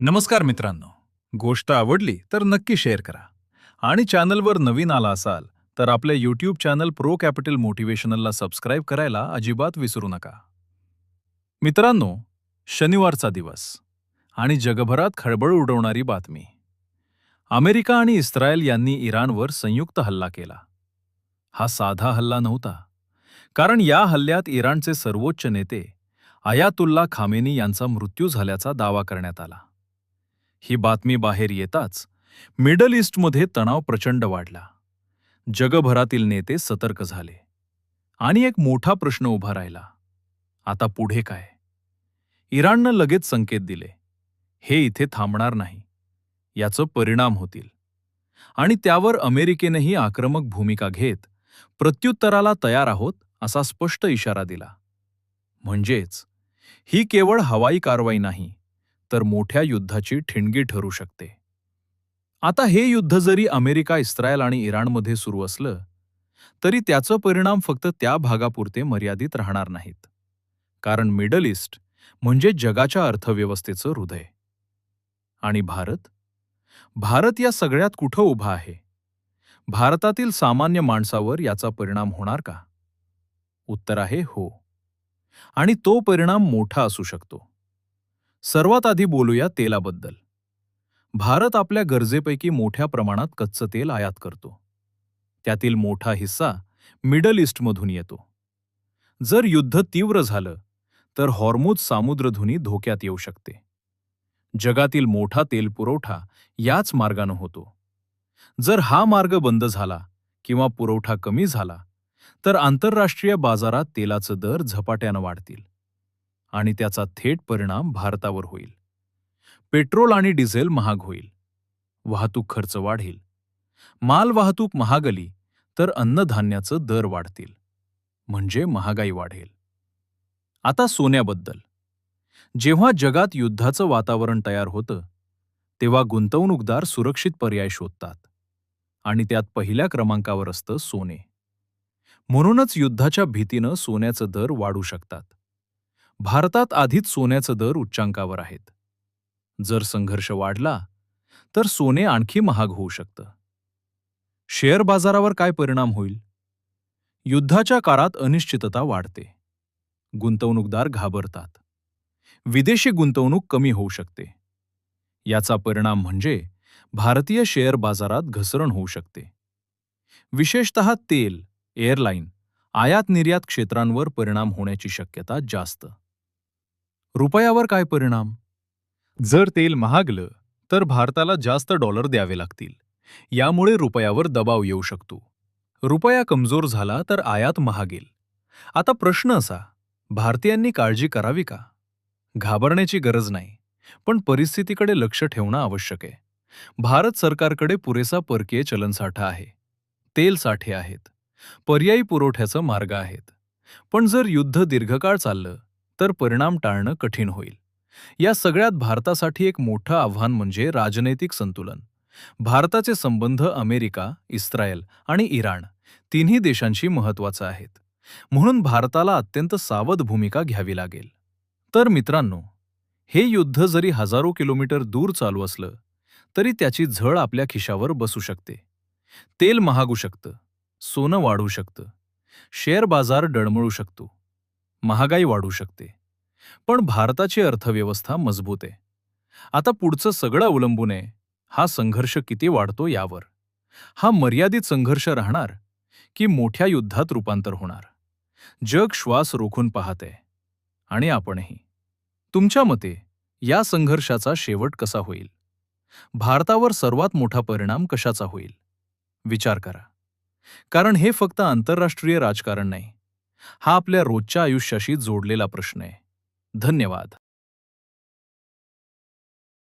नमस्कार मित्रांनो. गोष्ट आवडली तर नक्की शेअर करा आणि चॅनलवर नवीन आला असाल तर आपल्या यूट्यूब चॅनल प्रो कॅपिटल मोटिवेशनलला सबस्क्राईब करायला अजिबात विसरू नका. मित्रांनो, शनिवारचा दिवस आणि जगभरात खळबळ उडवणारी बातमी. अमेरिका आणि इस्रायल यांनी इराणवर संयुक्त हल्ला केला. हा साधा हल्ला नव्हता, कारण या हल्ल्यात इराणचे सर्वोच्च नेते अयातुल्ला खामेनी यांचा मृत्यू झाल्याचा दावा करण्यात आला. ही बातमी बाहेर येताच मिडल ईस्टमध्ये तणाव प्रचंड वाढला. जगभरातील नेते सतर्क झाले आणि एक मोठा प्रश्न उभा राहिला. आता पुढे काय? इराणनं लगेच संकेत दिले, हे इथे थांबणार नाही, याचं परिणाम होतील. आणि त्यावर अमेरिकेनेही आक्रमक भूमिका घेत प्रत्युत्तराला तयार आहोत असा स्पष्ट इशारा दिला. म्हणजेच ही केवळ हवाई कारवाई नाही, तर मोठ्या युद्धाची ठिणगी ठरू शकते. आता हे युद्ध जरी अमेरिका, इस्रायल आणि इराणमध्ये सुरू असलं, तरी त्याचं परिणाम फक्त त्या भागापुरते मर्यादित राहणार नाहीत. कारण मिडल ईस्ट म्हणजे जगाच्या अर्थव्यवस्थेचं हृदय. आणि भारत? भारत या सगळ्यात कुठं उभा आहे? भारतातील सामान्य माणसावर याचा परिणाम होणार का? उत्तर आहे हो. आणि तो परिणाम मोठा असू शकतो. सर्वात आधी बोलूया तेलाबद्दल. भारत आपल्या गरजेपैकी मोठ्या प्रमाणात कच्चं तेल आयात करतो. त्यातील मोठा हिस्सा मिडल ईस्टमधून येतो. जर युद्ध तीव्र झालं तर हॉर्मुझ सामुद्रधुनी धोक्यात येऊ शकते. जगातील मोठा तेल पुरवठा याच मार्गानं होतो. जर हा मार्ग बंद झाला किंवा पुरवठा कमी झाला तर आंतरराष्ट्रीय बाजारात तेलाचे दर झपाट्यानं वाढतील आणि त्याचा थेट परिणाम भारतावर होईल. पेट्रोल आणि डिझेल महाग होईल, वाहतूक खर्च वाढेल, मालवाहतूक महागली तर अन्नधान्याचे दर वाढतील, म्हणजे महागाई वाढेल. आता सोन्याबद्दल. जेव्हा जगात युद्धाचं वातावरण तयार होतं, तेव्हा गुंतवणूकदार सुरक्षित पर्याय शोधतात आणि त्यात पहिल्या क्रमांकावर असतं सोने. म्हणूनच युद्धाच्या भीतीनं सोन्याचे दर वाढू शकतात. भारतात आधीच सोन्याचे दर उच्चांकावर आहेत. जर संघर्ष वाढला तर सोने आणखी महाग होऊ शकतं. शेअर बाजारावर काय परिणाम होईल? युद्धाच्या काळात अनिश्चितता वाढते. गुंतवणूकदार घाबरतात. विदेशी गुंतवणूक कमी होऊ शकते. याचा परिणाम म्हणजे भारतीय शेअर बाजारात घसरण होऊ शकते. विशेषतः तेल, एअरलाईन, आयात निर्यात क्षेत्रांवर परिणाम होण्याची शक्यता जास्त. रुपयावर काय परिणाम? जर तेल महागलं तर भारताला जास्त डॉलर द्यावे लागतील. यामुळे रुपयावर दबाव येऊ शकतो. रुपया कमजोर झाला तर आयात महागेल. आता प्रश्न असा, भारतीयांनी काळजी करावी का? घाबरण्याची गरज नाही, पण परिस्थितीकडे लक्ष ठेवणं आवश्यक आहे. भारत सरकारकडे पुरेसा परकीय चलनसाठा आहे. तेल साठे आहेत. पर्यायी पुरवठ्याचे मार्ग आहेत. पण जर युद्ध दीर्घकाळ चाललं तर परिणाम टाळणं कठीण होईल. या सगळ्यात भारतासाठी एक मोठं आव्हान म्हणजे राजनैतिक संतुलन. भारताचे संबंध अमेरिका, इस्रायल आणि इराण तिन्ही देशांशी महत्त्वाचे आहेत. म्हणून भारताला अत्यंत सावध भूमिका घ्यावी लागेल. तर मित्रांनो, हे युद्ध जरी हजारो किलोमीटर दूर चालू असलं तरी त्याची झळ आपल्या खिशावर बसू शकते. तेल महागू शकतं, सोनं वाढू शकतं, शेअर बाजार डळमळू शकतो, महागाई वाढू शकते. पण भारताची अर्थव्यवस्था मजबूत आहे. आता पुढचं सगळं अवलंबून आहे हा संघर्ष किती वाढतो यावर. हा मर्यादित संघर्ष राहणार की मोठ्या युद्धात रूपांतर होणार? जग श्वास रोखून पाहतंय आणि आपणही. तुमच्या मते या संघर्षाचा शेवट कसा होईल? भारतावर सर्वात मोठा परिणाम कशाचा होईल? विचार करा. कारण हे फक्त आंतरराष्ट्रीय राजकारण नाही, हा आपल्या रोजच्या आयुष्याशी जोडलेला प्रश्न आहे. धन्यवाद.